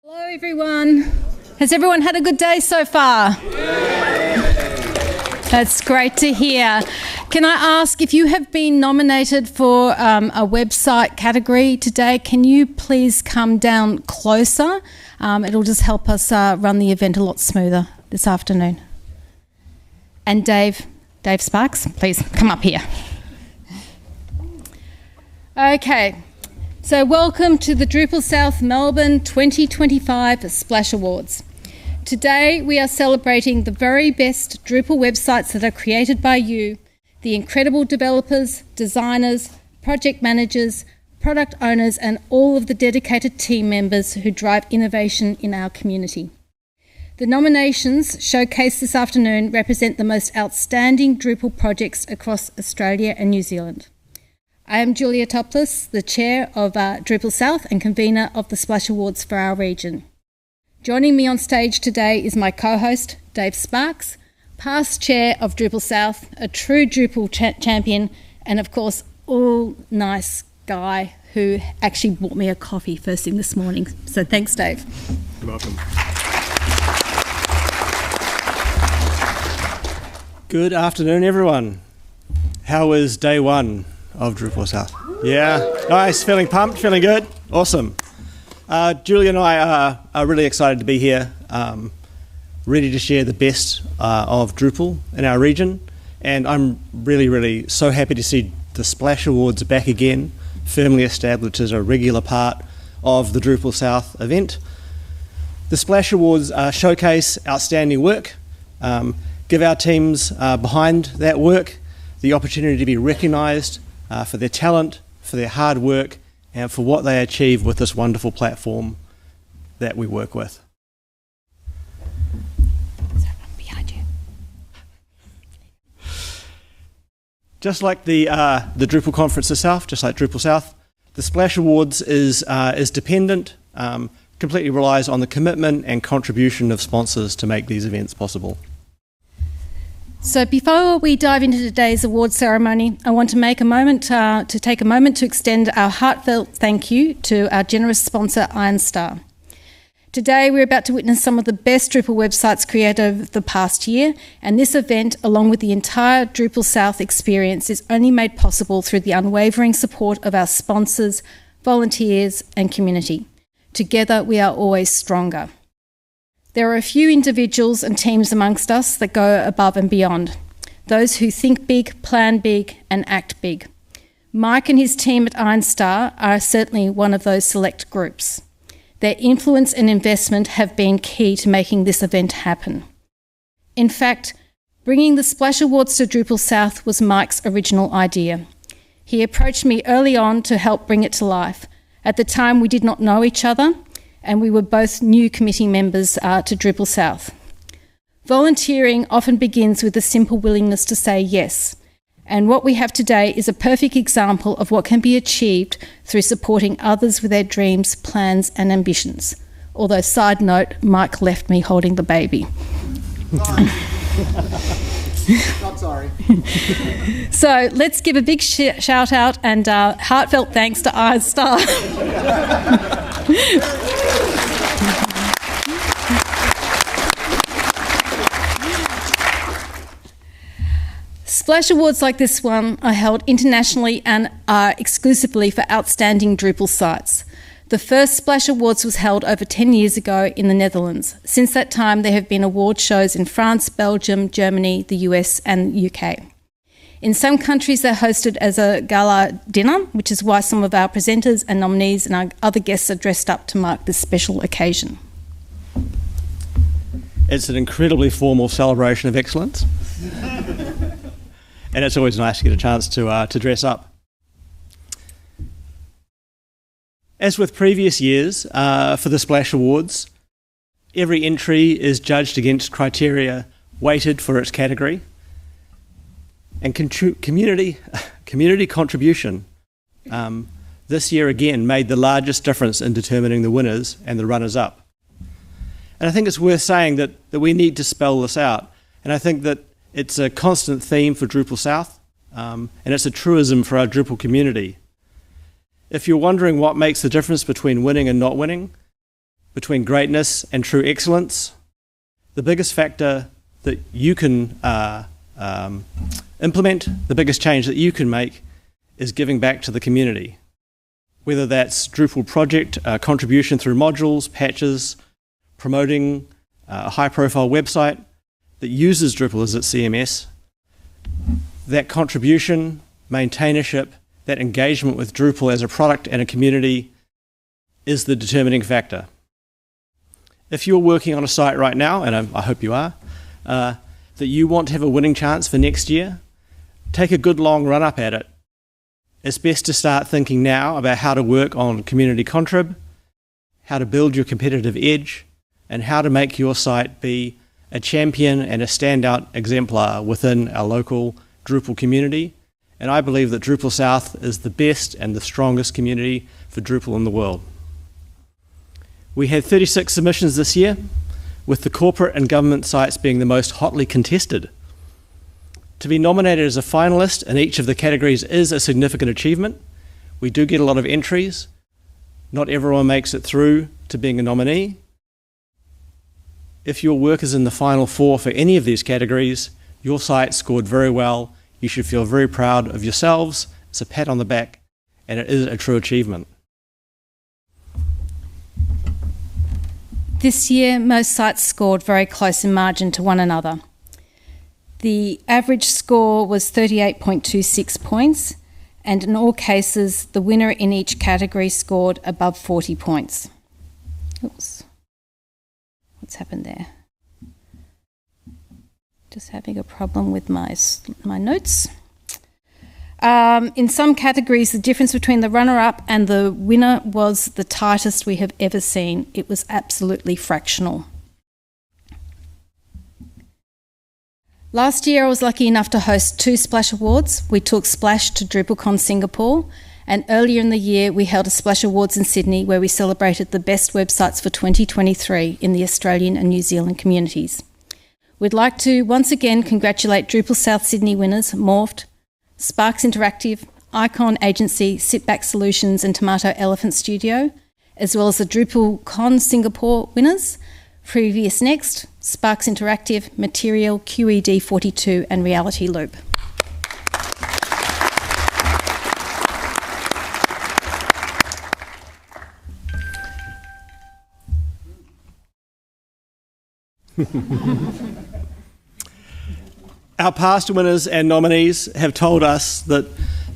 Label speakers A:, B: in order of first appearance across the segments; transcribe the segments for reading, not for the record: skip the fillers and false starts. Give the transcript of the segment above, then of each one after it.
A: Hello everyone. Has everyone had a good day so far? That's great to hear. Can I ask, if you have been nominated for a website category today, can you please come down closer? It'll just help us run the event a lot smoother this afternoon. And Dave Sparks, please come up here. Okay. So welcome to the DrupalSouth Melbourne 2025 Splash Awards. Today we are celebrating the very best Drupal websites that are created by you, the incredible developers, designers, project managers, product owners and all of the dedicated team members who drive innovation in our community. The nominations showcased this afternoon represent the most outstanding Drupal projects across Australia and New Zealand. I am Julia Topless, the Chair of DrupalSouth and convener of the Splash Awards for our region. Joining me on stage today is my co-host, Dave Sparks, past Chair of DrupalSouth, a true Drupal champion, and of course, all nice guy who actually bought me a coffee first thing this morning. So thanks, Dave.
B: You're welcome. Good afternoon, everyone. How was day one of DrupalSouth? Yeah, nice, feeling pumped, feeling good, awesome. Julia and I are really excited to be here, ready to share the best of Drupal in our region, and I'm really so happy to see the Splash Awards back again, firmly established as a regular part of the DrupalSouth event. The Splash Awards showcase outstanding work, give our teams behind that work the opportunity to be recognised for their talent, for their hard work, and for what they achieve with this wonderful platform that we work with.
A: Behind you.
B: Just like the Drupal conference itself, just like DrupalSouth, the Splash Awards is dependent, completely relies on the commitment and contribution of sponsors to make these events possible.
A: So before we dive into today's award ceremony, I want to take a moment to extend our heartfelt thank you to our generous sponsor, Ironstar. Today, we're about to witness some of the best Drupal websites created over the past year, and this event, along with the entire DrupalSouth experience, is only made possible through the unwavering support of our sponsors, volunteers, and community. Together, we are always stronger. There are a few individuals and teams amongst us that go above and beyond. Those who think big, plan big, and act big. Mike and his team at Ironstar are certainly one of those select groups. Their influence and investment have been key to making this event happen. In fact, bringing the Splash Awards to DrupalSouth was Mike's original idea. He approached me early on to help bring it to life. At the time, we did not know each other, and we were both new committee members to DrupalSouth. Volunteering often begins with a simple willingness to say yes, and what we have today is a perfect example of what can be achieved through supporting others with their dreams, plans and ambitions. Although, side note, Mike left me holding the baby.
C: Not sorry.
A: So let's give a big shout out and heartfelt thanks to Ironstar. Splash Awards like this one are held internationally and are exclusively for outstanding Drupal sites. The first Splash Awards was held over 10 years ago in the Netherlands. Since that time, there have been award shows in France, Belgium, Germany, the US and UK. In some countries, they're hosted as a gala dinner, which is why some of our presenters and nominees and our other guests are dressed up to mark this special occasion.
B: It's an incredibly formal celebration of excellence. And it's always nice to get a chance to dress up. As with previous years for the Splash Awards, every entry is judged against criteria weighted for its category. And community contribution this year again made the largest difference in determining the winners and the runners-up. And I think it's worth saying that we need to spell this out. And I think that it's a constant theme for DrupalSouth, and it's a truism for our Drupal community. If you're wondering what makes the difference between winning and not winning, between greatness and true excellence, the biggest factor that you can implement, the biggest change that you can make, is giving back to the community. Whether that's Drupal project contribution through modules, patches, promoting a high-profile website that uses Drupal as its CMS, that contribution, maintainership, that engagement with Drupal as a product and a community is the determining factor. If you're working on a site right now, and I hope you are, that you want to have a winning chance for next year, take a good long run up at it. It's best to start thinking now about how to work on community contrib, how to build your competitive edge, and how to make your site be a champion and a standout exemplar within our local Drupal community. And I believe that DrupalSouth is the best and the strongest community for Drupal in the world. We had 36 submissions this year, with the corporate and government sites being the most hotly contested. To be nominated as a finalist in each of the categories is a significant achievement. We do get a lot of entries. Not everyone makes it through to being a nominee. If your work is in the final four for any of these categories, your site scored very well. You should feel very proud of yourselves. It's a pat on the back, and it is a true achievement.
A: This year, most sites scored very close in margin to one another. The average score was 38.26 points, and in all cases, the winner in each category scored above 40 points. Oops. What's happened there? Just having a problem with my notes. In some categories, the difference between the runner-up and the winner was the tightest we have ever seen. It was absolutely fractional. Last year, I was lucky enough to host 2 Splash Awards. We took Splash to DrupalCon Singapore, and earlier in the year, we held a Splash Awards in Sydney where we celebrated the best websites for 2023 in the Australian and New Zealand communities. We'd like to once again congratulate DrupalSouth Sydney winners, Morphed, Sparks Interactive, Icon Agency, Sitback Solutions and Tomato Elephant Studio, as well as the DrupalCon Singapore winners, Previous Next, Sparks Interactive, Material, QED42 and Reality Loop.
B: Our past winners and nominees have told us that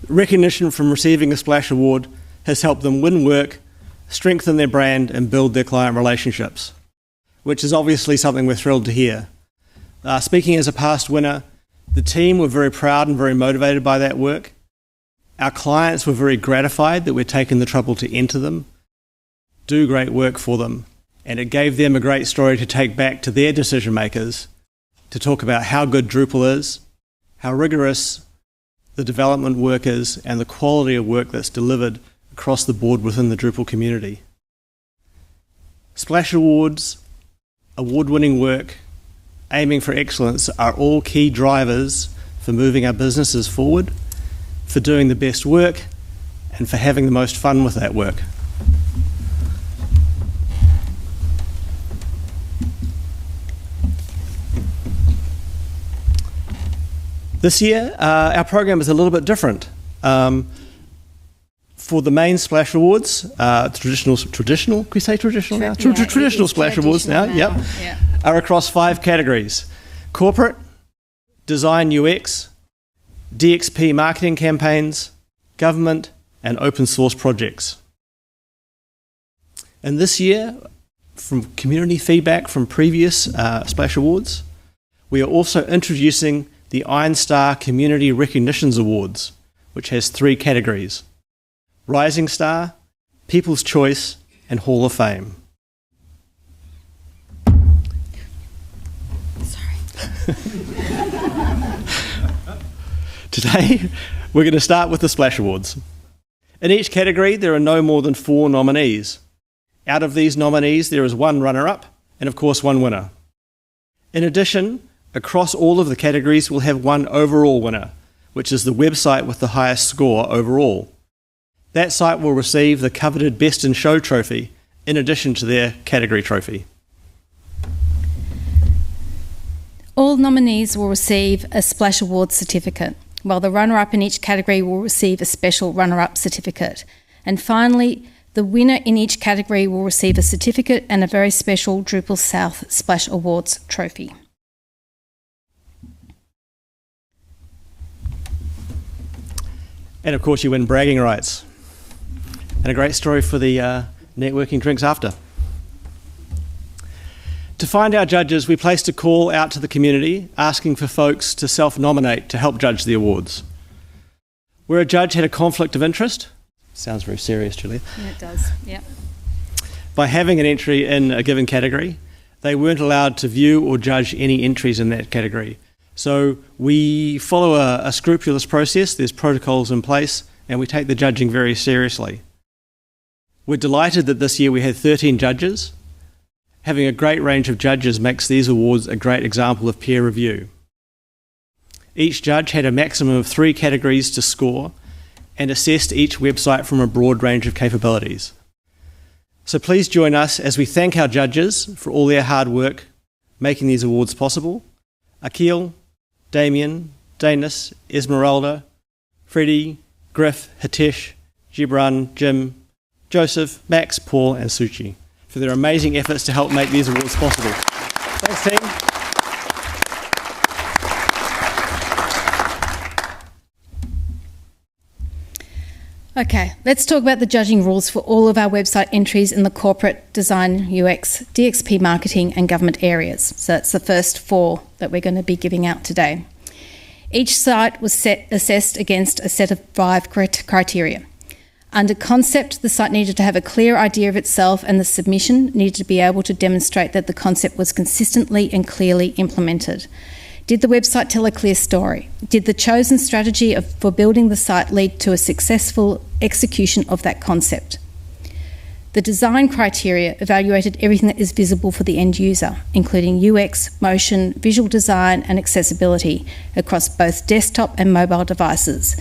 B: recognition from receiving a Splash Award has helped them win work, strengthen their brand and build their client relationships, which is obviously something we're thrilled to hear. Speaking as a past winner, the team were very proud and very motivated by that work. Our clients were very gratified that we'd taken the trouble to enter them, do great work for them, and it gave them a great story to take back to their decision makers to talk about how good Drupal is, how rigorous the development work is, and the quality of work that's delivered across the board within the Drupal community. Splash Awards, award-winning work, aiming for excellence are all key drivers for moving our businesses forward, for doing the best work, and for having the most fun with that work. This year, our program is a little bit different. For the main Splash Awards, traditional, can we say traditional now? Traditional Splash Awards now, yep, are across 5 categories: corporate, design UX, DXP marketing campaigns, government, and open source projects. And this year, from community feedback from previous Splash Awards, we are also introducing the Ironstar Community Recognitions Awards, which has 3 categories: Rising Star, People's Choice, and Hall of Fame.
A: Sorry.
B: Today, we're going to start with the Splash Awards. In each category, there are no more than 4 nominees. Out of these nominees, there is 1 runner-up and, of course, 1 winner. In addition, across all of the categories, we'll have 1 overall winner, which is the website with the highest score overall. That site will receive the coveted Best in Show trophy in addition to their category trophy.
A: All nominees will receive a Splash Awards certificate, while the runner-up in each category will receive a special runner-up certificate. And finally, the winner in each category will receive a certificate and a very special DrupalSouth Splash Awards trophy.
B: And of course you win bragging rights. And a great story for the networking drinks after. To find our judges, we placed a call out to the community asking for folks to self-nominate to help judge the awards. Where a judge had a conflict of interest, sounds very serious, Julia.
A: Yeah, it does, yeah.
B: By having an entry in a given category, they weren't allowed to view or judge any entries in that category. So we follow a scrupulous process, there's protocols in place, and we take the judging very seriously. We're delighted that this year we had 13 judges. Having a great range of judges makes these awards a great example of peer review. Each judge had a maximum of 3 categories to score and assessed each website from a broad range of capabilities. So please join us as we thank our judges for all their hard work making these awards possible. Akil, Damien, Danis, Esmeralda, Freddie, Griff, Hitesh, Gibran, Jim, Joseph, Max, Paul and Suchi for their amazing efforts to help make these awards possible. Thanks, team.
A: Okay, let's talk about the judging rules for all of our website entries in the corporate, design, UX, DXP marketing and government areas. So that's the first 4 that we're going to be giving out today. Each site was assessed against a set of 5 criteria. Under concept, the site needed to have a clear idea of itself and the submission needed to be able to demonstrate that the concept was consistently and clearly implemented. Did the website tell a clear story? Did the chosen strategy for building the site lead to a successful execution of that concept? The design criteria evaluated everything that is visible for the end user, including UX, motion, visual design and accessibility across both desktop and mobile devices.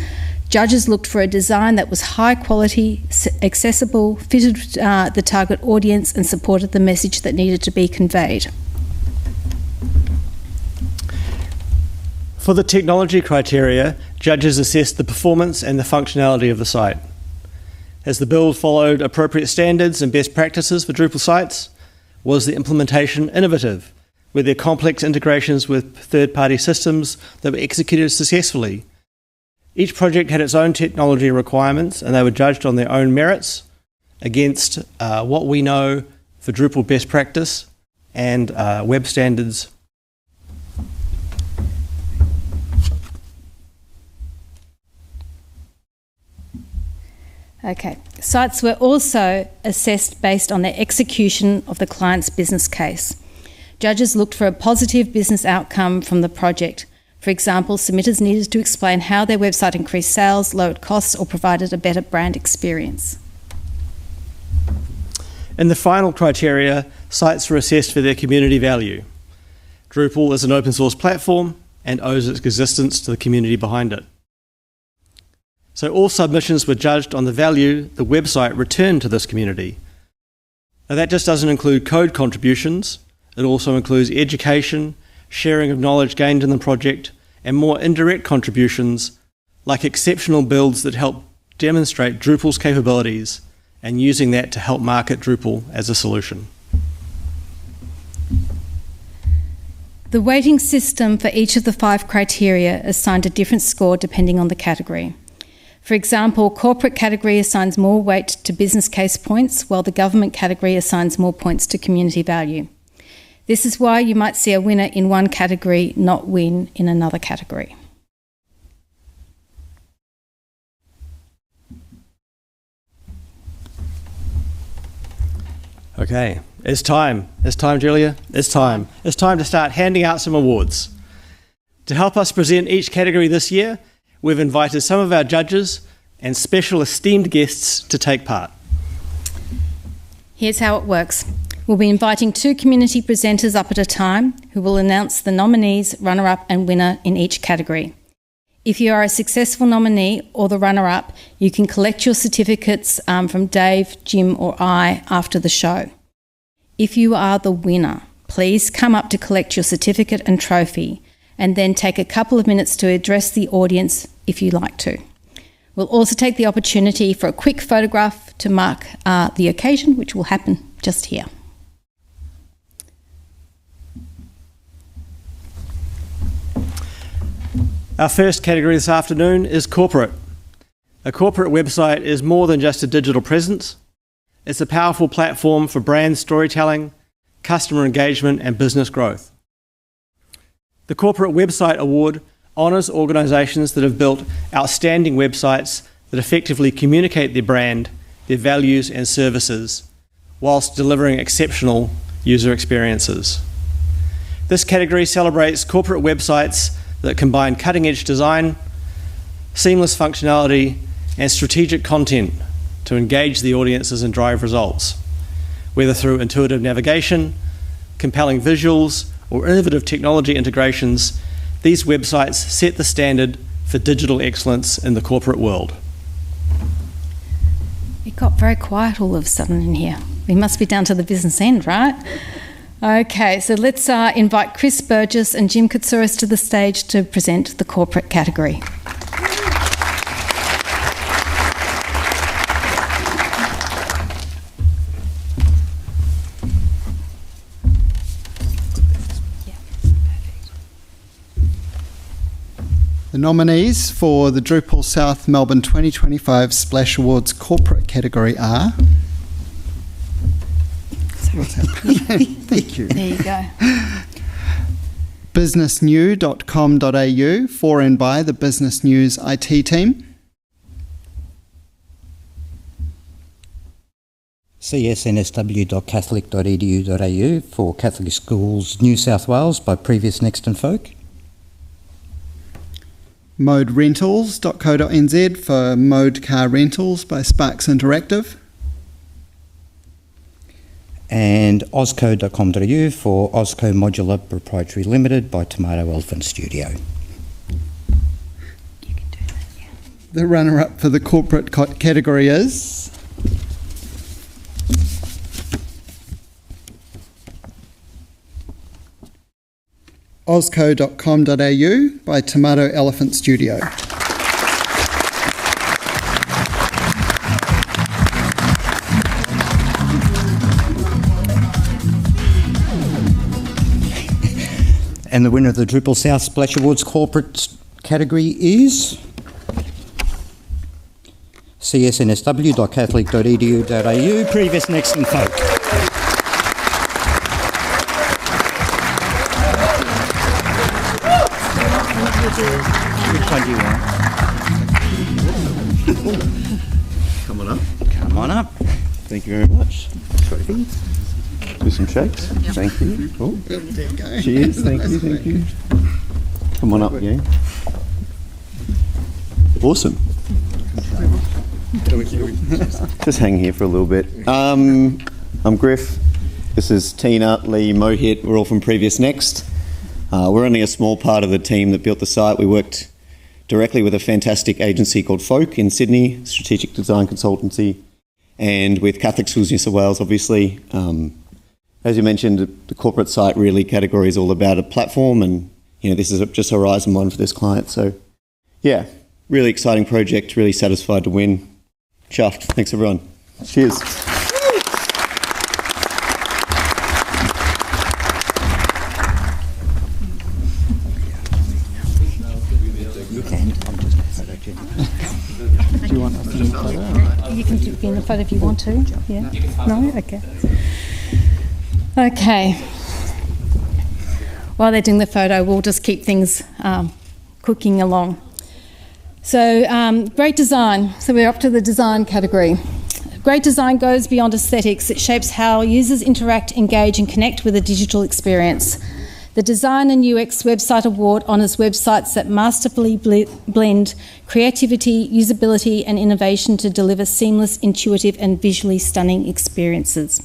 A: Judges looked for a design that was high quality, accessible, fitted the target audience and supported the message that needed to be conveyed.
B: For the technology criteria, judges assessed the performance and the functionality of the site. Has the build followed appropriate standards and best practices for Drupal sites? Was the implementation innovative? Were there complex integrations with third-party systems that were executed successfully? Each project had its own technology requirements and they were judged on their own merits against what we know for Drupal best practice and web standards.
A: Okay. Sites were also assessed based on their execution of the client's business case. Judges looked for a positive business outcome from the project. For example, submitters needed to explain how their website increased sales, lowered costs, or provided a better brand experience.
B: In the final criteria, sites were assessed for their community value. Drupal is an open source platform and owes its existence to the community behind it. So all submissions were judged on the value the website returned to this community. Now that just doesn't include code contributions, it also includes education, sharing of knowledge gained in the project, and more indirect contributions like exceptional builds that help demonstrate Drupal's capabilities and using that to help market Drupal as a solution.
A: The weighting system for each of the 5 criteria assigned a different score depending on the category. For example, corporate category assigns more weight to business case points, while the government category assigns more points to community value. This is why you might see a winner in one category not win in another category.
B: Okay, it's time. It's time, Julia. It's time. It's time to start handing out some awards. To help us present each category this year, we've invited some of our judges and special esteemed guests to take part.
A: Here's how it works. We'll be inviting 2 community presenters up at a time who will announce the nominees, runner-up and winner in each category. If you are a successful nominee or the runner-up, you can collect your certificates from Dave, Jim or I after the show. If you are the winner, please come up to collect your certificate and trophy and then take a couple of minutes to address the audience if you like to. We'll also take the opportunity for a quick photograph to mark the occasion, which will happen just here.
B: Our first category this afternoon is corporate. A corporate website is more than just a digital presence. It's a powerful platform for brand storytelling, customer engagement and business growth. The Corporate Website Award honours organisations that have built outstanding websites that effectively communicate their brand, their values and services, whilst delivering exceptional user experiences. This category celebrates corporate websites that combine cutting-edge design, seamless functionality and strategic content to engage the audiences and drive results, whether through intuitive navigation, compelling visuals or innovative technology integrations. These websites set the standard for digital excellence in the corporate world.
A: It got very quiet all of a sudden in here. We must be down to the business end, right? Okay, so let's invite Chris Burgess and Jim Katsouris to the stage to present the corporate category.
C: The nominees for the DrupalSouth Melbourne 2025 Splash Awards corporate category are... Thank you.
A: There you go.
C: businessnew.com.au for and by the Business News IT team.
D: csnsw.catholic.edu.au for Catholic Schools New South Wales by Previous Next and Folk.
C: moderentals.co.nz for Mode Car Rentals by Sparks Interactive.
D: And osco.com.au for Osco Modular Proprietary Limited by Tomato Elephant Studio.
A: You can do that, yeah.
C: The runner-up for the corporate category is... osco.com.au by Tomato Elephant Studio.
D: And the winner of the DrupalSouth Splash Awards corporate category is csnsw.catholic.edu.au, Previous Next and Folk. Which one do you want?
E: Come on up.
D: Come on up.
E: Thank you very much. Trophy. Do some shakes. Yep. Thank you. Oh.
C: There you go.
E: Cheers. Thank you. Thank you. Come on up, yeah. Awesome. Just hang here for a little bit. I'm Griff. This is Tina, Lee, Mohit. We're all from Previous Next. We're only a small part of the team that built the site. We worked directly with a fantastic agency called Folk in Sydney, strategic design consultancy, and with Catholic Schools New South Wales, obviously. As you mentioned, the corporate site really category is all about a platform, and this is just Horizon 1 for this client. So, yeah, really exciting project, really satisfied to win. Chuffed. Thanks, everyone. Cheers.
C: Do you want us to do a photo?
A: You can be in the photo if you want to. Yeah. No? Okay. Okay. While they're doing the photo, we'll just keep things cooking along. So, great design. So we're up to the design category. Great design goes beyond aesthetics. It shapes how users interact, engage and connect with a digital experience. The Design and UX Website Award honours websites that masterfully blend creativity, usability and innovation to deliver seamless, intuitive and visually stunning experiences.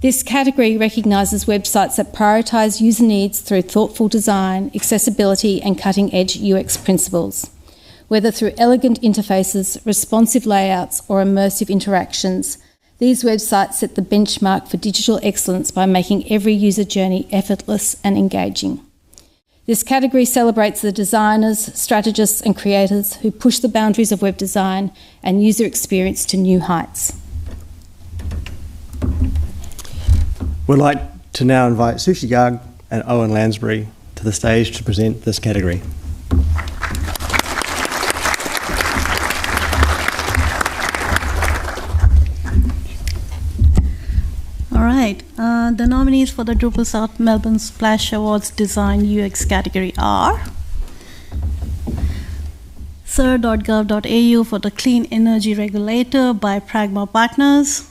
A: This category recognises websites that prioritise user needs through thoughtful design, accessibility and cutting-edge UX principles. Whether through elegant interfaces, responsive layouts or immersive interactions, these websites set the benchmark for digital excellence by making every user journey effortless and engaging. This category celebrates the designers, strategists and creators who push the boundaries of web design and user experience to new heights.
B: We'd like to now invite Sushi Garg and Owen Lansbury to the stage to present this category.
F: All right, the nominees for the DrupalSouth Melbourne Splash Awards Design UX category are sir.gov.au for the Clean Energy Regulator by Pragma Partners,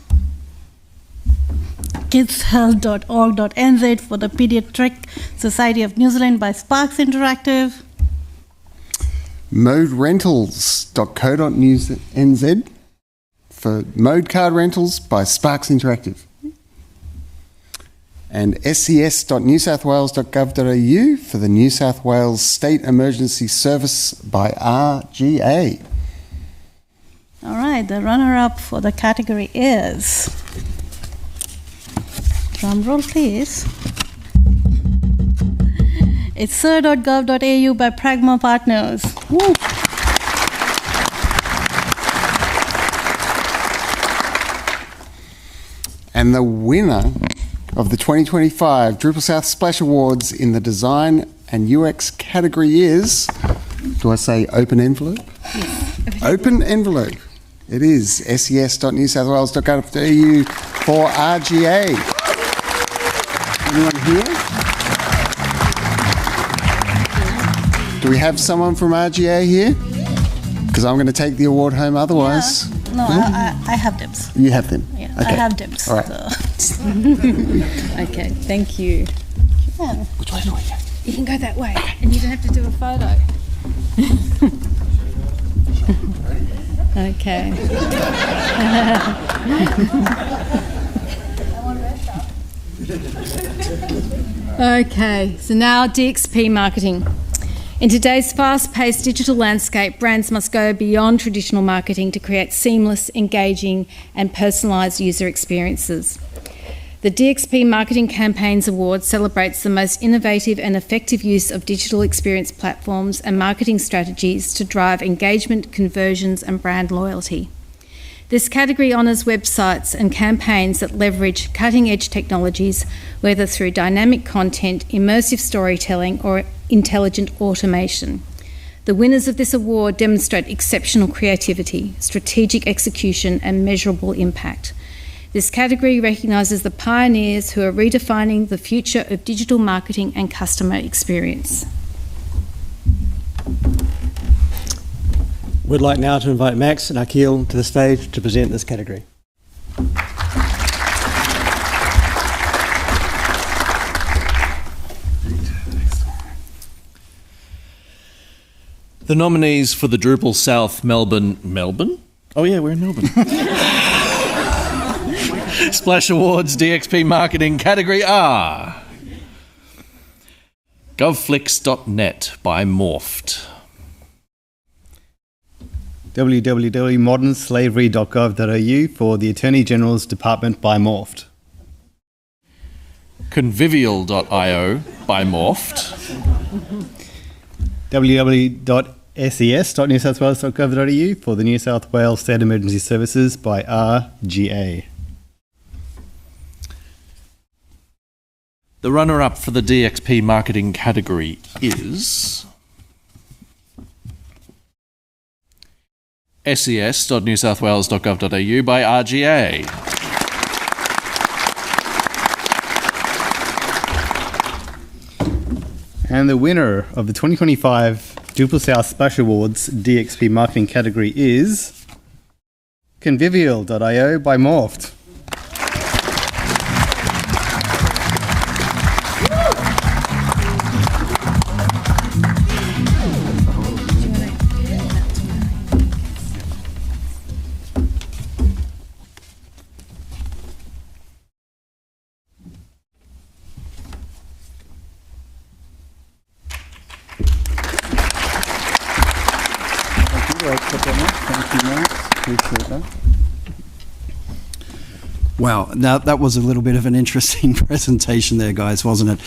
F: kidshealth.org.nz for the Pediatric Society of New Zealand by Sparks Interactive,
C: moderentals.co.nz for Mode Card Rentals by Sparks Interactive, and scs.newsouthwales.gov.au for the New South Wales State Emergency Service by RGA.
F: All right, the runner-up for the category is, drum roll please, it's sir.gov.au by Pragma Partners. Woo.
C: And the winner of the 2025 DrupalSouth Splash Awards in the Design and UX category is, do I say open envelope? Yes. Open envelope. It is ses.newsouthwales.gov.au for RGA. Anyone here? Do we have someone from RGA here? Because I'm going to take the award home otherwise.
F: Yeah. No, I have dibs.
C: You have them?
F: Yeah,
C: okay.
F: I have dibs.
C: All right.
F: So.
A: Okay, thank you.
F: Yeah.
C: Which way do we go?
A: You can go that way and you don't have to do a photo. Okay. Okay, so now DXP marketing. In today's fast-paced digital landscape, brands must go beyond traditional marketing to create seamless, engaging and personalised user experiences. The DXP Marketing Campaigns Award celebrates the most innovative and effective use of digital experience platforms and marketing strategies to drive engagement, conversions and brand loyalty. This category honours websites and campaigns that leverage cutting-edge technologies, whether through dynamic content, immersive storytelling or intelligent automation. The winners of this award demonstrate exceptional creativity, strategic execution and measurable impact. This category recognises the pioneers who are redefining the future of digital marketing and customer experience.
B: We'd like now to invite Max and Akil to the stage to present this category.
G: The nominees for the DrupalSouth Melbourne? Oh yeah, we're in Melbourne. Splash Awards DXP Marketing category are govflix.net by Morphed,
H: www.modernslavery.gov.au for the Attorney General's Department by Morphed,
G: convivial.io by Morphed,
H: www.ses.newsouthwales.gov.au for the New South Wales State Emergency Services by RGA.
G: The runner-up for the DXP marketing category is ses.newsouthwales.gov.au by RGA.
H: And the winner of the 2025 DrupalSouth Splash Awards DXP marketing category is convivial.io by Morphed.
C: Thank you, Matt. Appreciate that.
I: Wow, now that was a little bit of an interesting presentation there, guys, wasn't it?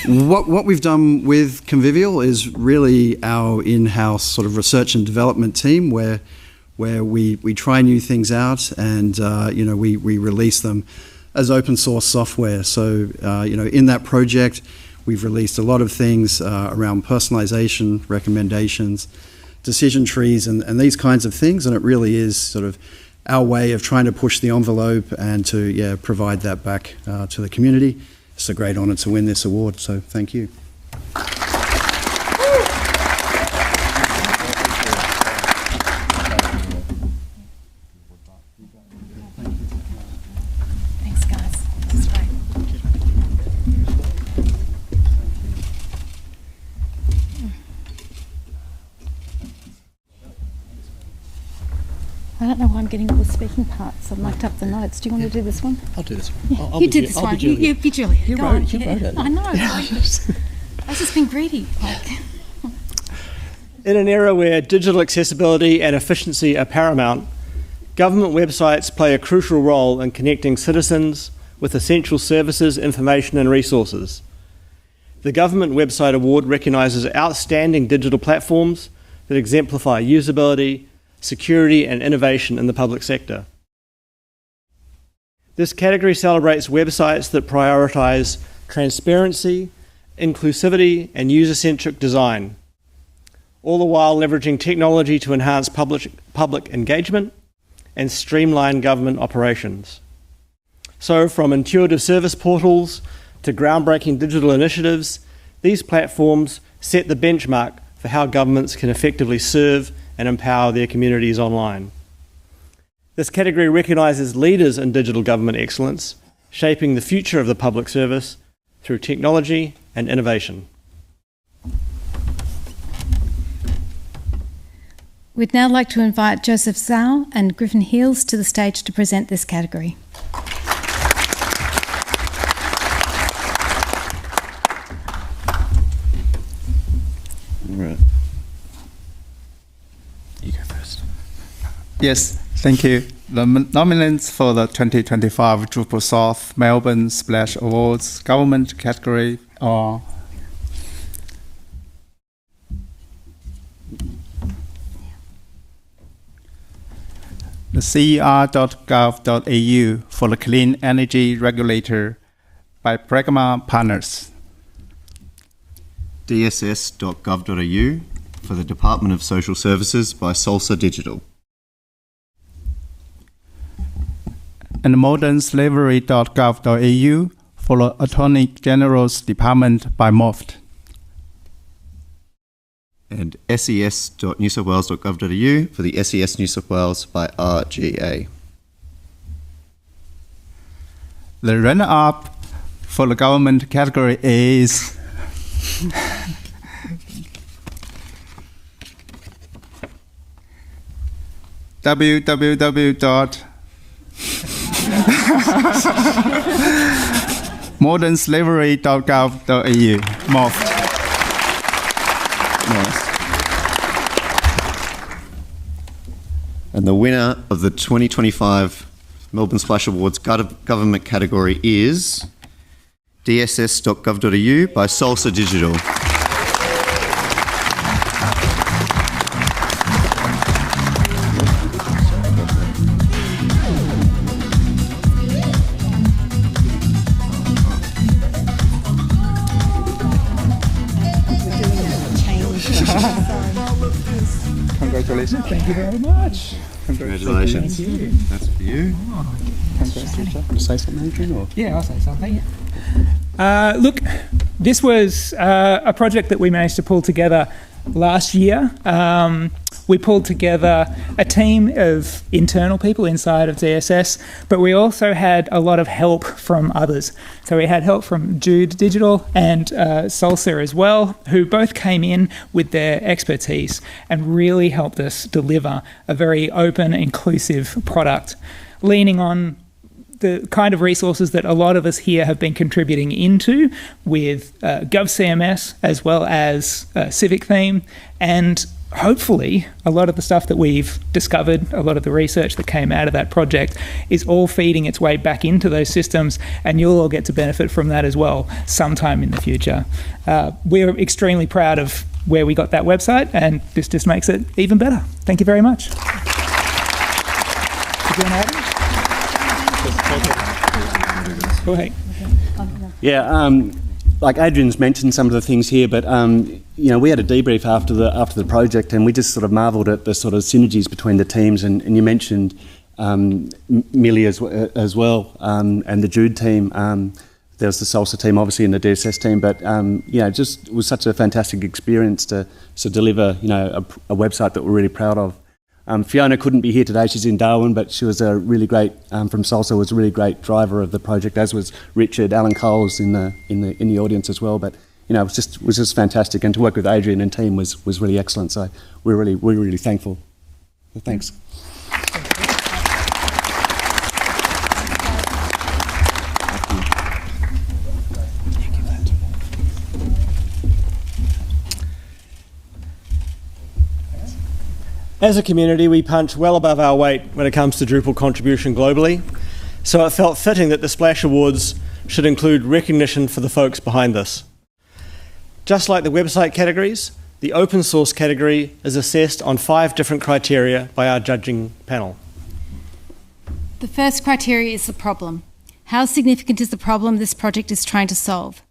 I: What we've done with Convivial is really our in-house sort of research and development team where we try new things out and we release them as open source software. So in that project, we've released a lot of things around personalization, recommendations, decision trees, and these kinds of things. And it really is sort of our way of trying to push the envelope and to provide that back to the community. It's a great honour to win this award, so thank you.
A: Thanks, guys. This is great. I don't know why I'm getting all the speaking parts. I've marked up the notes. Do you want to do this one?
G: I'll do this one.
A: Yeah,
G: I'll
A: you
G: be
A: do
G: Ju-
A: this
G: I'll
A: one.
G: be Julia.
A: You be Julia.
G: You
A: Go
G: wrote-
A: on.
G: you wrote it.
A: I know. I was just being greedy.
B: In an era where digital accessibility and efficiency are paramount, government websites play a crucial role in connecting citizens with essential services, information and resources. The Government Website Award recognises outstanding digital platforms that exemplify usability, security and innovation in the public sector. This category celebrates websites that prioritise transparency, inclusivity and user-centric design, all the while leveraging technology to enhance public engagement and streamline government operations. So from intuitive service portals to groundbreaking digital initiatives, these platforms set the benchmark for how governments can effectively serve and empower their communities online. This category recognises leaders in digital government excellence, shaping the future of the public service through technology and innovation.
A: We'd now like to invite Joseph Zhao and Griffin Heels to the stage to present this category.
E: Right.
G: You go first.
J: Yes, thank you. The nominations for the 2025 DrupalSouth Melbourne Splash Awards government category are the CER.gov.au for the Clean Energy Regulator by Pragma Partners.
E: DSS.gov.au for the Department of Social Services by Salsa Digital.
J: And modernslavery.gov.au for the Attorney General's Department by MOFT.
E: And ses.newsouthwales.gov.au for the SES New South Wales by RGA.
J: The runner-up for the government category is www.modernslavery.gov.au. MOFT.
E: Nice. And the winner of the 2025 Melbourne Splash Awards government category is dss.gov.au by Salsa Digital.
J: Congratulations.
K: Thank you very much.
E: Congratulations.
K: Thank you.
E: That's for you.
C: Congratulations. Say something, Adrian? Or?
K: Yeah, I'll say something. Look, this was a project that we managed to pull together last year. We pulled together a team of internal people inside of DSS, but we also had a lot of help from others. So we had help from Jude Digital and Salsa as well, who both came in with their expertise and really helped us deliver a very open, inclusive product, leaning on the kind of resources that a lot of us here have been contributing into with GovCMS as well as Civic Theme and hopefully a lot of the stuff that we've discovered, a lot of the research that came out of that project is all feeding its way back into those systems, and you'll all get to benefit from that as well sometime in the future. We're extremely proud of where we got that website, and this just makes it even better. Thank you very much. Go ahead.
B: Yeah, like Adrian's mentioned some of the things here, but you know, we had a debrief after the project, and we just sort of marvelled at the sort of synergies between the teams. And you mentioned Millie as well, and the Jude team. There was the Salsa team, obviously, and the DSS team. But you know, just was such a fantastic experience to deliver, you know, a website that we're really proud of. Fiona couldn't be here today; she's in Darwin, but she was a really great from Salsa. Was a really great driver of the project, as was Richard. Alan Coles in the audience as well. But you know, it was just fantastic, and to work with Adrian and team was really excellent. So we're really thankful. So thanks. As a community, we punch well above our weight when it comes to Drupal contribution globally, so it felt fitting that the Splash Awards should include recognition for the folks behind this. Just like the website categories, the open source category is assessed on 5 different criteria by our judging panel.
A: The first criteria is the problem. How significant is the problem this project is trying to solve?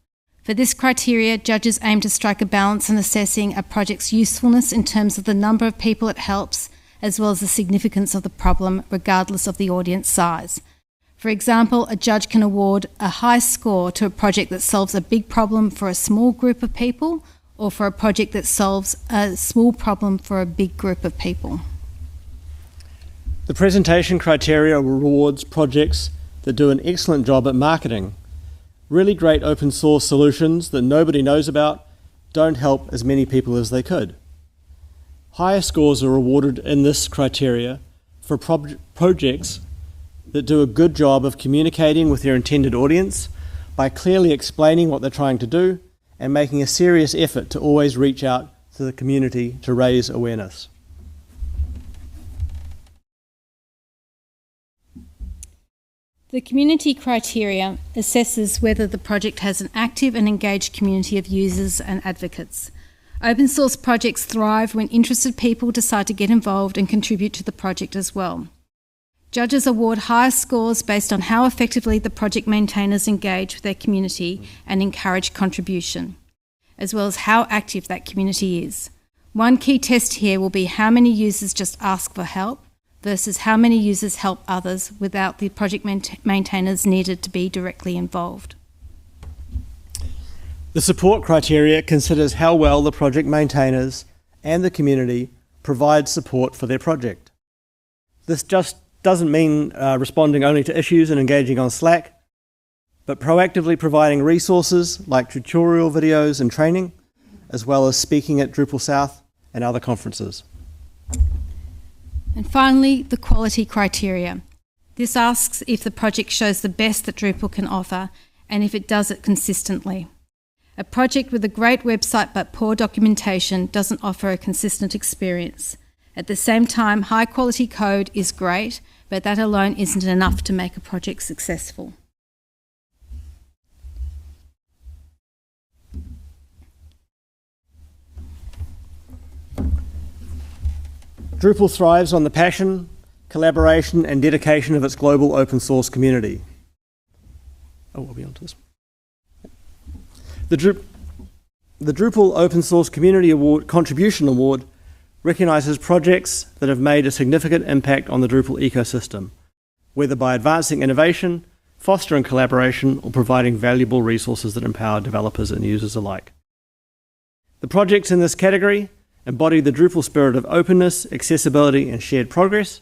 A: For this criteria, judges aim to strike a balance in assessing a project's usefulness in terms of the number of people it helps, as well as the significance of the problem, regardless of the audience size. For example, a judge can award a high score to a project that solves a big problem for a small group of people, or for a project that solves a small problem for a big group of people.
B: The presentation criteria rewards projects that do an excellent job at marketing. Really great open source solutions that nobody knows about don't help as many people as they could. Higher scores are awarded in this criteria for projects that do a good job of communicating with their intended audience by clearly explaining what they're trying to do and making a serious effort to always reach out to the community to raise awareness.
A: The community criteria assesses whether the project has an active and engaged community of users and advocates. Open source projects thrive when interested people decide to get involved and contribute to the project as well. Judges award higher scores based on how effectively the project maintainers engage with their community and encourage contribution, as well as how active that community is. One key test here will be how many users just ask for help versus how many users help others without the project maintainers needed to be directly involved.
B: The support criteria considers how well the project maintainers and the community provide support for their project. This just doesn't mean responding only to issues and engaging on Slack, but proactively providing resources like tutorial videos and training, as well as speaking at DrupalSouth and other conferences.
A: And finally, the quality criteria. This asks if the project shows the best that Drupal can offer and if it does it consistently. A project with a great website but poor documentation doesn't offer a consistent experience. At the same time, high quality code is great, but that alone isn't enough to make a project successful.
B: Drupal thrives on the passion, collaboration and dedication of its global open source community. Oh, we'll be on to this. The Drupal Open Source Community Award Contribution Award recognises projects that have made a significant impact on the Drupal ecosystem, whether by advancing innovation, fostering collaboration, or providing valuable resources that empower developers and users alike. The projects in this category embody the Drupal spirit of openness, accessibility, and shared progress,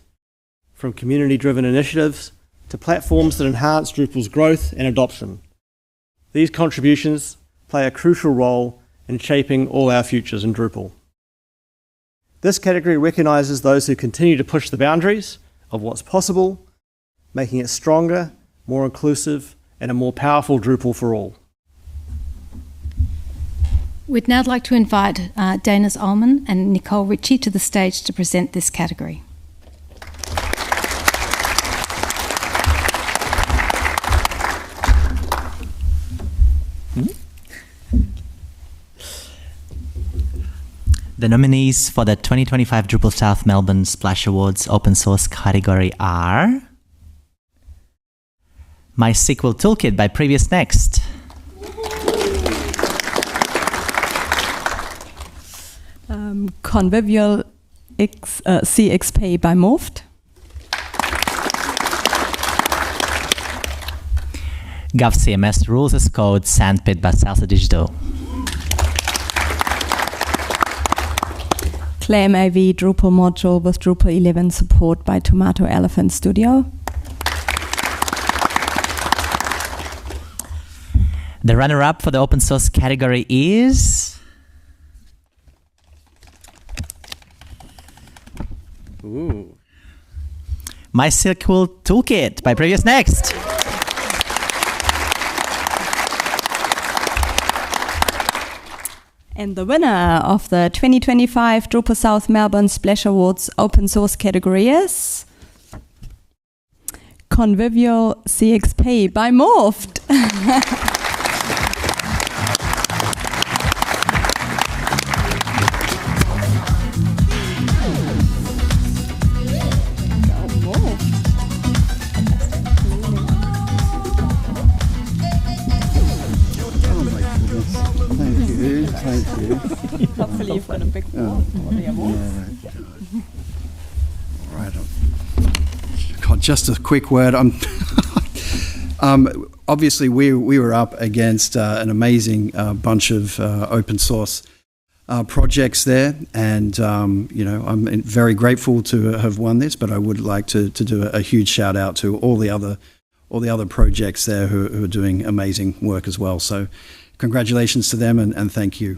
B: from community-driven initiatives to platforms that enhance Drupal's growth and adoption. These contributions play a crucial role in shaping all our futures in Drupal. This category recognises those who continue to push the boundaries of what's possible, making it stronger, more inclusive, and a more powerful Drupal for all.
A: We'd now like to invite Dana Ullman and Nicole Ritchie to the stage to present this category.
L: The nominees for the 2025 DrupalSouth Melbourne Splash Awards Open Source category are MySQL Toolkit by Previous Next,
M: Convivial CXP by Morphed,
L: GovCMS Rules as Code Sandpit by Salsa Digital,
M: Claim AV Drupal module with Drupal 11 support by Tomato Elephant Studio,
L: The runner-up for the open source category is MySQL Toolkit by Previous Next.
M: And the winner of the 2025 DrupalSouth Melbourne Splash Awards Open Source category is Convivial CXP by Morphed. Hopefully you've got a big one for the awards.
I: All right. God, just a quick word. Obviously, we were up against an amazing bunch of open source projects there, and I'm very grateful to have won this. But I would like to do a huge shout out to all the other projects there who are doing amazing work as well. So, congratulations to them, and thank you.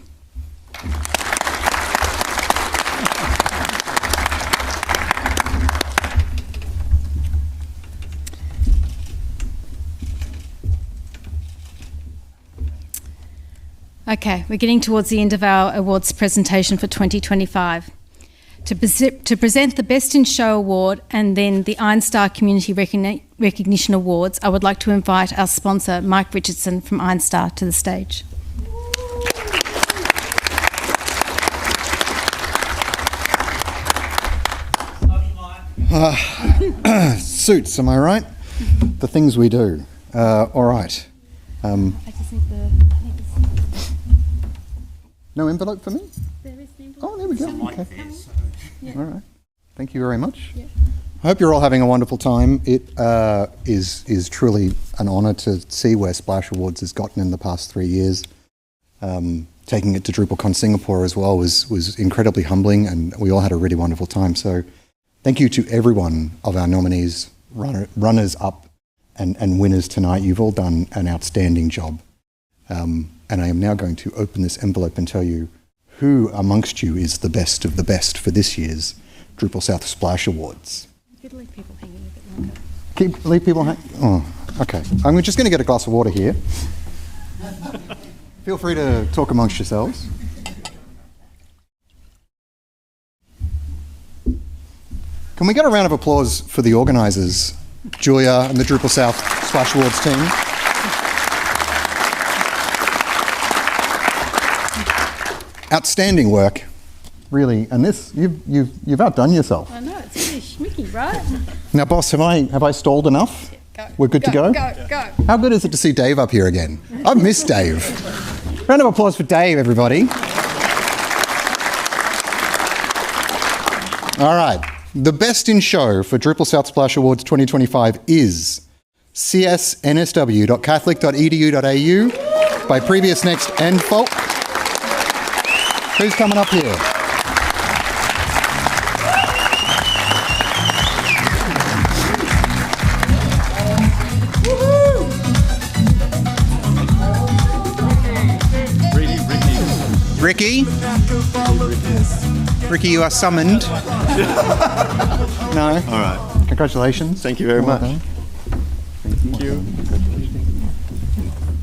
A: Okay, we're getting towards the end of our awards presentation for 2025. To present the Best in Show Award and then the Ironstar Community Recognition Awards, I would like to invite our sponsor, Mike Richardson from Ironstar, to the stage.
C: Suits, am I right? The things we do. All right.
A: I just need
C: No envelope for me?
A: There is an envelope.
C: Oh, there we go. Okay.
A: Yeah.
C: All right. Thank you very much.
A: Yeah.
C: I hope you're all having a wonderful time. It is truly an honour to see where Splash Awards has gotten in the past 3 years. Taking it to DrupalCon Singapore as well was incredibly humbling, and we all had a really wonderful time. So thank you to every one of our nominees, runners up and winners tonight. You've all done an outstanding job. And I am now going to open this envelope and tell you who amongst you is the best of the best for this year's DrupalSouth Splash Awards.
A: You could leave people hanging a bit longer.
C: Leave people hanging? Oh, okay. I'm just going to get a glass of water here. Feel free to talk amongst yourselves. Can we get a round of applause for the organisers, Julia and the DrupalSouth Splash Awards team? Outstanding work, really. And this, you've outdone yourself.
A: I know, it's really schmicky, right?
C: Now, boss, have I stalled enough?
A: Yeah,
C: We're good to go?
A: Go.
C: How good is it to see Dave up here again? I've missed Dave. Round of applause for Dave, everybody. All right. The best in show for DrupalSouth Splash Awards 2025 is csnsw.catholic.edu.au by Previous Next and Folk. Who's coming up here? Ricky? Ricky, you are summoned. No?
E: All right.
C: Congratulations.
E: Thank you very much.
C: Done.
E: Thank you.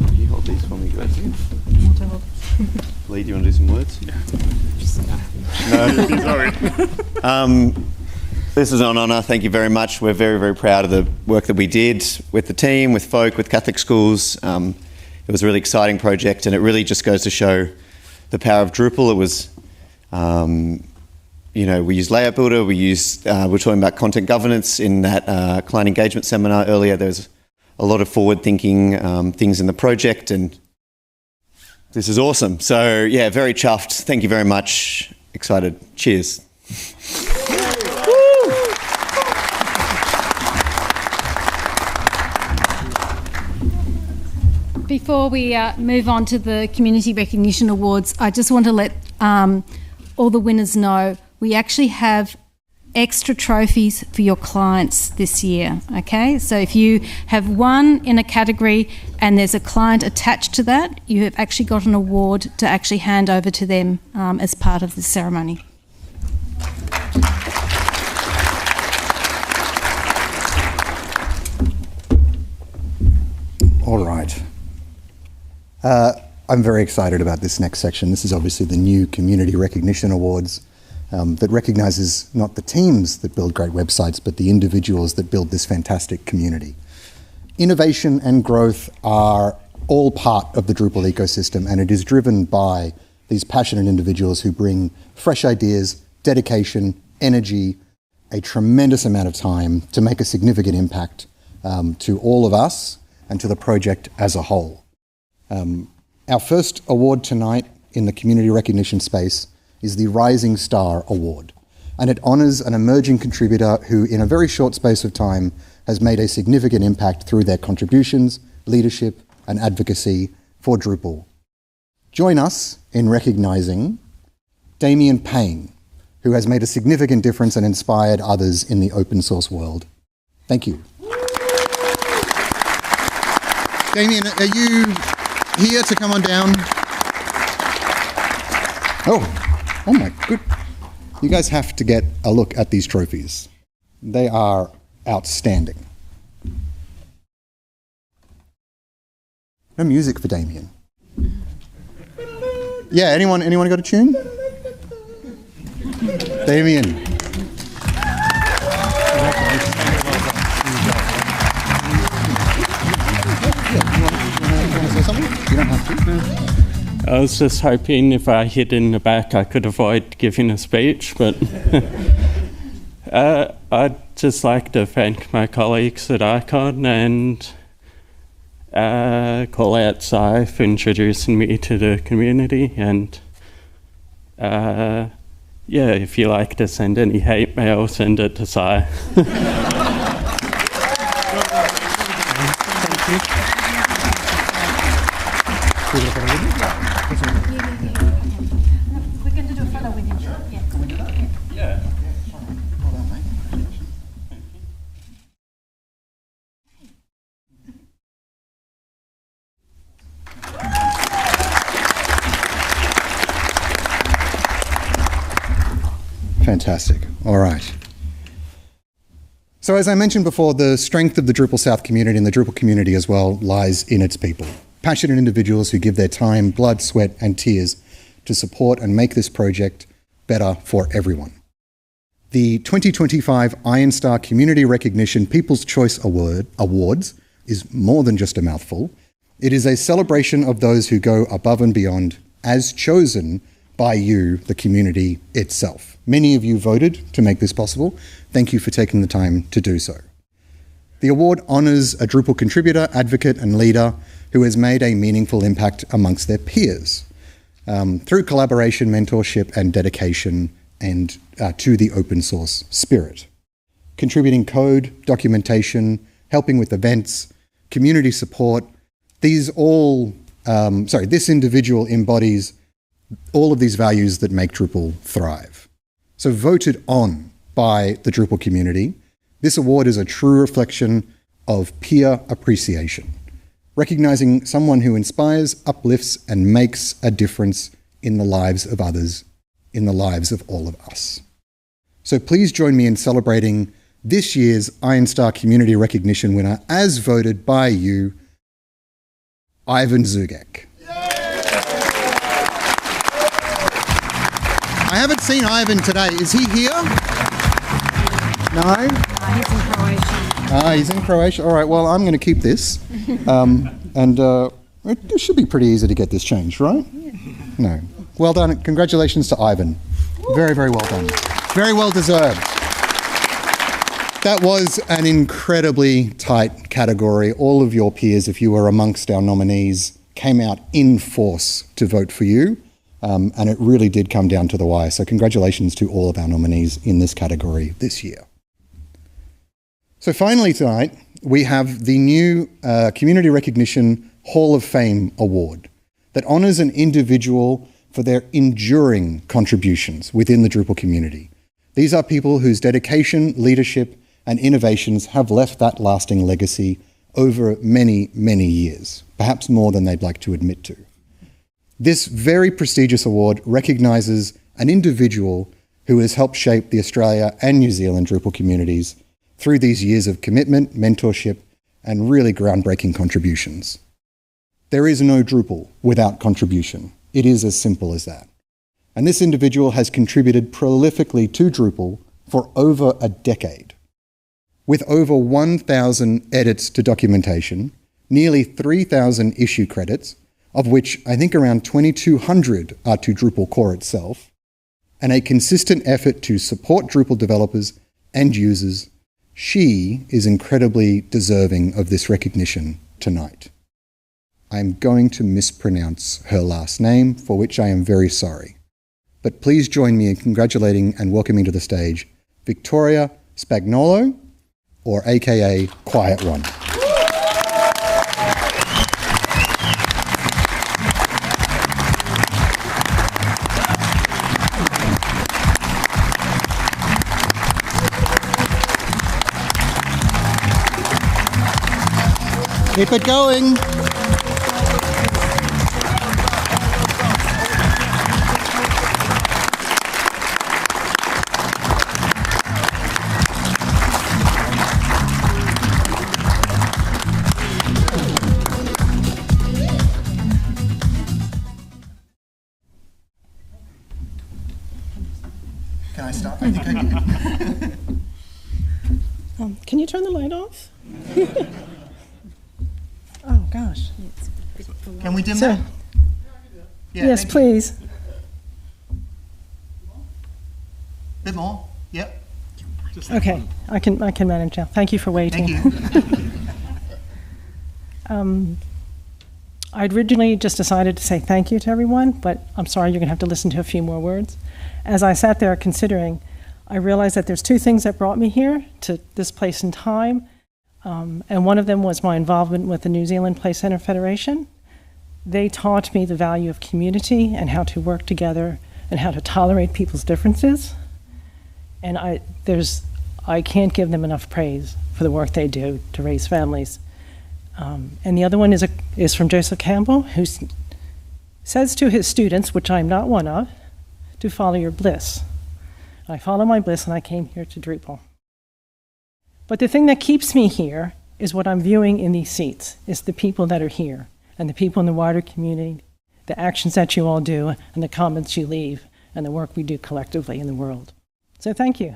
E: Can you hold these for me, guys? Lee, do you want to do some words? No. Sorry. This is an honour. Thank you very much. We're very, very proud of the work that we did with the team, with folk, with Catholic schools. It was a really exciting project, and it really just goes to show the power of Drupal. It was, we used Layout Builder. We were talking about content governance in that client engagement seminar earlier. There's a lot of forward-thinking things in the project, and this is awesome. So, yeah, very chuffed. Thank you very much. Excited. Cheers.
A: Before we move on to the Community Recognition Awards, I just want to let all the winners know we actually have extra trophies for your clients this year, okay? So if you have won in a category and there's a client attached to that, you have actually got an award to actually hand over to them as part of the ceremony.
N: All right. I'm very excited about this next section. This is obviously the new Community Recognition Awards that recognises not the teams that build great websites, but the individuals that build this fantastic community. Innovation and growth are all part of the Drupal ecosystem, and it is driven by these passionate individuals who bring fresh ideas, dedication, energy, a tremendous amount of time to make a significant impact to all of us and to the project as a whole. Our first award tonight in the community recognition space is the Rising Star Award, and it honours an emerging contributor who, in a very short space of time, has made a significant impact through their contributions, leadership, and advocacy for Drupal. Join us in recognising Damien Payne, who has made a significant difference and inspired others in the open source world. Thank you. Damien, are you here to come on down? Oh my good. You guys have to get a look at these trophies. They are outstanding. No music for Damien. Yeah, anyone got a tune? Damien. You don't have to.
O: I was just hoping if I hid in the back I could avoid giving a speech, but I'd just like to thank my colleagues at Icon and call out Si for introducing me to the community, and if you like to send any hate mail, send it to Si.
N: Fantastic. All right. So as I mentioned before, the strength of the Drupal South community and the Drupal community as well lies in its people. Passionate individuals who give their time, blood, sweat, and tears to support and make this project better for everyone. The 2025 Ironstar Community Recognition People's Choice Awards is more than just a mouthful. It is a celebration of those who go above and beyond as chosen by you, the community itself. Many of you voted to make this possible. Thank you for taking the time to do so. The award honours a Drupal contributor, advocate, and leader who has made a meaningful impact amongst their peers through collaboration, mentorship, and dedication and to the open source spirit. Contributing code, documentation, helping with events, community support, this individual embodies all of these values that make Drupal thrive. So voted on by the Drupal community, this award is a true reflection of peer appreciation, recognizing someone who inspires, uplifts, and makes a difference in the lives of others, in the lives of all of us. So please join me in celebrating this year's Ironstar Community Recognition winner, as voted by you, Ivan Zugek. I haven't seen Ivan today. Is he here? No?
P: He's in Croatia.
N: He's in Croatia. All right, well, I'm going to keep this. It should be pretty easy to get this changed, right? Yeah. No. Well done. Congratulations to Ivan. Very, very well done. Very well deserved. That was an incredibly tight category. All of your peers, if you were amongst our nominees, came out in force to vote for you. And it really did come down to the wire. So congratulations to all of our nominees in this category this year. So finally tonight, we have the new Community Recognition Hall of Fame Award that honours an individual for their enduring contributions within the Drupal community. These are people whose dedication, leadership, and innovations have left that lasting legacy over many, many years, perhaps more than they'd like to admit to. This very prestigious award recognises an individual who has helped shape the Australia and New Zealand Drupal communities through these years of commitment, mentorship, and really groundbreaking contributions. There is no Drupal without contribution. It is as simple as that. And this individual has contributed prolifically to Drupal for over a decade. With over 1,000 edits to documentation, nearly 3,000 issue credits, of which I think around 2,200 are to Drupal core itself, and a consistent effort to support Drupal developers and users, she is incredibly deserving of this recognition tonight. I'm going to mispronounce her last name, for which I am very sorry. But please join me in congratulating and welcoming to the stage Victoria Spagnolo, or AKA Quiet One. Keep it going. Can I start? I think I can.
Q: Can you turn the light off? Oh, gosh.
N: Can we dim that? Yeah,
Q: yes, please.
N: Bit more. Yep.
Q: Okay, I can manage now. Thank you for waiting.
N: Thank you.
Q: I'd originally just decided to say thank you to everyone, but I'm sorry you're going to have to listen to a few more words. As I sat there considering, I realized that there's two things that brought me here to this place and time. And one of them was my involvement with the New Zealand Play Centre Federation. They taught me the value of community and how to work together and how to tolerate people's differences. And I can't give them enough praise for the work they do to raise families. And the other one is from Joseph Campbell, who says to his students, which I'm not one of, to follow your bliss. I follow my bliss, and I came here to Drupal. But the thing that keeps me here is what I'm viewing in these seats, is the people that are here, and the people in the wider community, the actions that you all do, and the comments you leave, and the work we do collectively in the world. So thank you.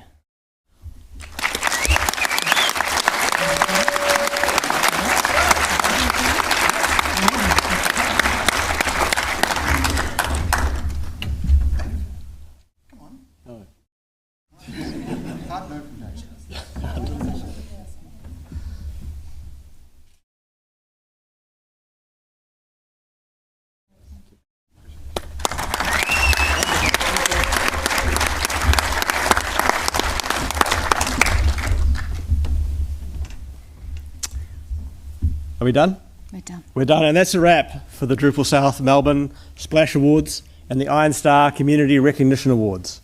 B: Are we done?
P: We're done.
B: We're done, and that's a wrap for the DrupalSouth Melbourne Splash Awards and the Ironstar Community Recognition Awards.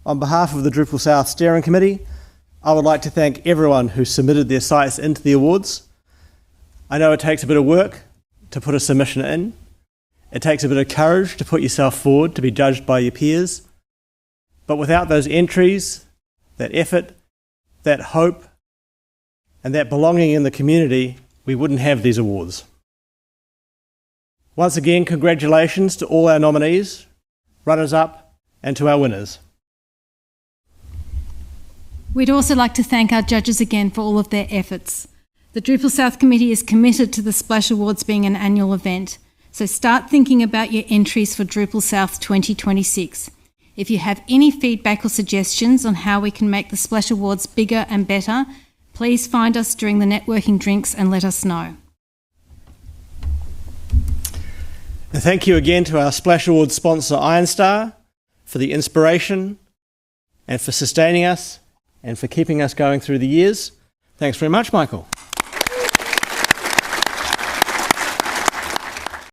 B: On behalf of the DrupalSouth Steering Committee, I would like to thank everyone who submitted their sites into the awards. I know it takes a bit of work to put a submission in. It takes a bit of courage to put yourself forward to be judged by your peers. But without those entries, that effort, that hope, and that belonging in the community, we wouldn't have these awards. Once again, congratulations to all our nominees, runners-up, and to our winners.
A: We'd also like to thank our judges again for all of their efforts. The Drupal South Committee is committed to the Splash Awards being an annual event, so start thinking about your entries for Drupal South 2026. If you have any feedback or suggestions on how we can make the Splash Awards bigger and better, please find us during the networking drinks and let us know.
B: And thank you again to our Splash Awards sponsor Ironstar for the inspiration and for sustaining us and for keeping us going through the years. Thanks very much, Michael.